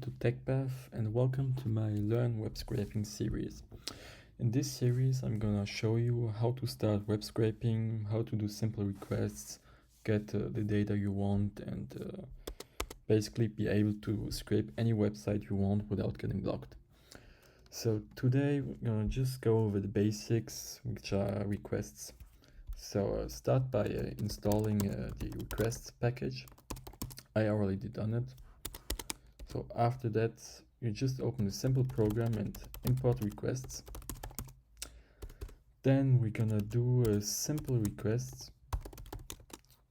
to TechPath and welcome to my Learn Web Scraping series. In this series, I'm gonna show you how to start web scraping, how to do simple requests, get the data you want, and basically be able to scrape any website you want without getting blocked. So today, we're gonna just go over the basics, which are requests. So start by installing the requests package. I already done it. So after that, you just open a simple program and import requests. Then we're gonna do a simple request.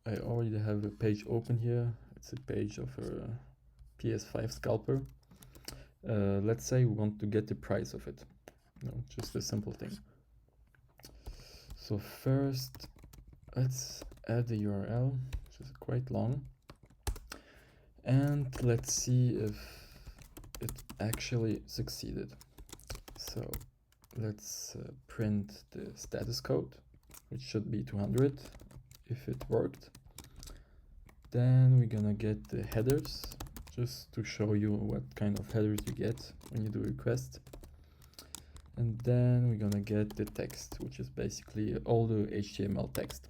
I already have a page open here. It's a page of a PS5 scalper. Let's say we want to get the price of it. No, just a simple thing. So first, let's add the URL, which is quite long. And let's see if it actually succeeded. So let's print the status code, which should be 200 if it worked. Then we're gonna get the headers, just to show you what kind of headers you get when you do a request. And then we're gonna get the text, which is basically all the HTML text.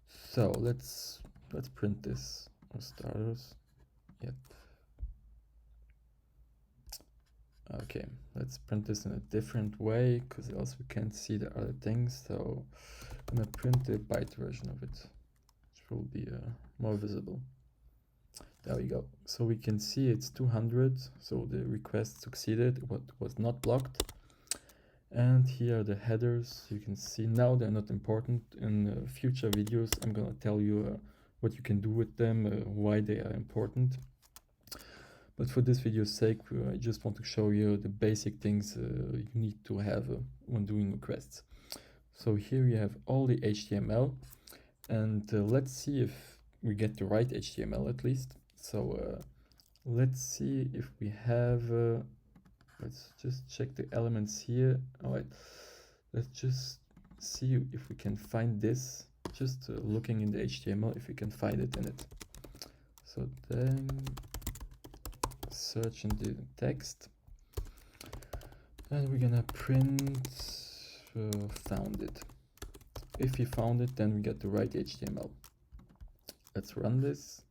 So let's print this for starters. Yep. Okay, let's print this in a different way because else we can't see the other things. So I'm gonna print the byte version of it, which will be more visible. There we go. So we can see it's 200. So the request succeeded. What was not blocked. And here are the headers. You can see now they're not important. In future videos, I'm gonna tell you what you can do with them, why they are important. But for this video's sake, I just want to show you the basic things you need to have when doing requests. So here you have all the HTML, and let's see if we get the right HTML at least. So let's see if we have, let's just check the elements here. All right, let's just see if we can find this, just looking in the HTML, if we can find it in it. So then search in the text, and we're gonna print found it. If we found it, then we get the right HTML. Let's run this.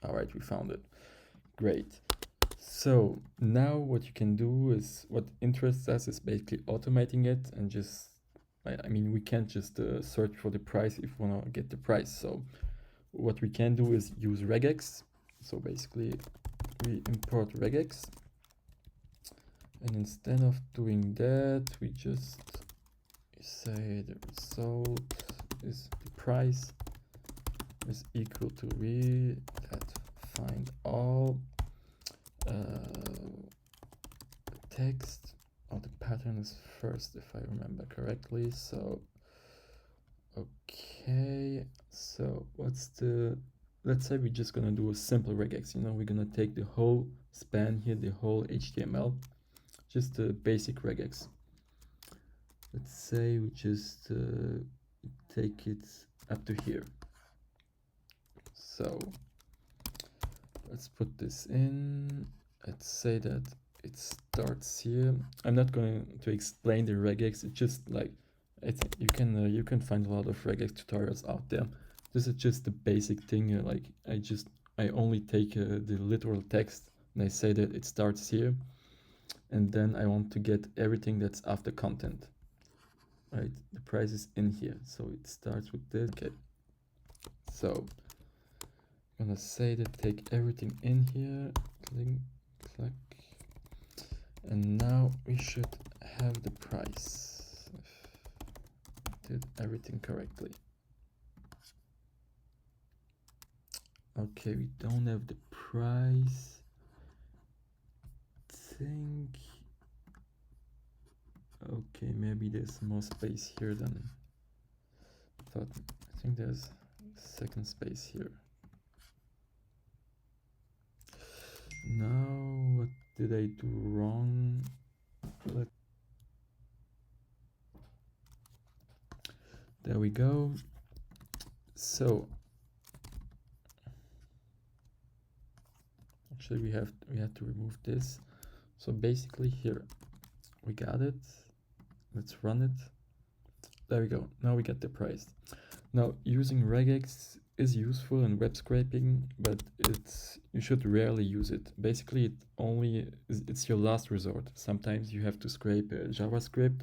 All right, we found it. Great. So now what you can do is, what interests us is basically automating it, and just, I mean, we can't just search for the price if we want to get the price. So what we can do is use regex. So basically we import regex, and instead of doing that, we just say the result is the price is equal to that find all text. Oh, the pattern is first, if I remember correctly. So okay, so what's the, let's say we're just gonna do a simple regex. You know, we're gonna take the whole span here, the whole HTML, just a basic regex. Let's say we just take it up to here. So let's put this in. Let's say that it starts here. I'm not going to explain the regex. It's just like, you can find a lot of regex tutorials out there. This is just the basic thing. Like I only take the literal text and I say that it starts here, and then I want to get everything that's after content. Right, the price is in here, so it starts with this. Okay, so I'm gonna say that take everything in here, click, and now we should have the price. Did everything correctly. Okay, we don't have the price. Okay, maybe there's more space here than I thought. I think there's a second space here. Now, what did I do wrong? There we go. So Actually, we had to remove this. So basically here, we got it. Let's run it. There we go. Now we get the price. Now using regex is useful in web scraping, but you should rarely use it. Basically, it's your last resort. Sometimes you have to scrape JavaScript,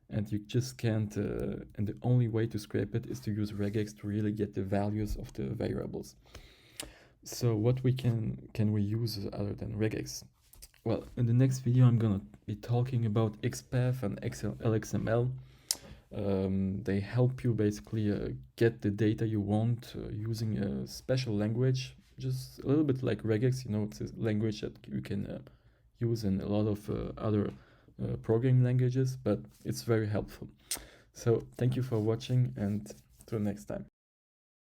and you just can't. And the only way to scrape it is to use regex to really get the values of the variables. So what we can we use other than regex? Well, in the next video, I'm gonna be talking about XPath and LXML. They help you basically get the data you want using a special language, just a little bit like regex. You know, it's a language that you can use in a lot of other programming languages, but it's very helpful. So thank you for watching, and till next time.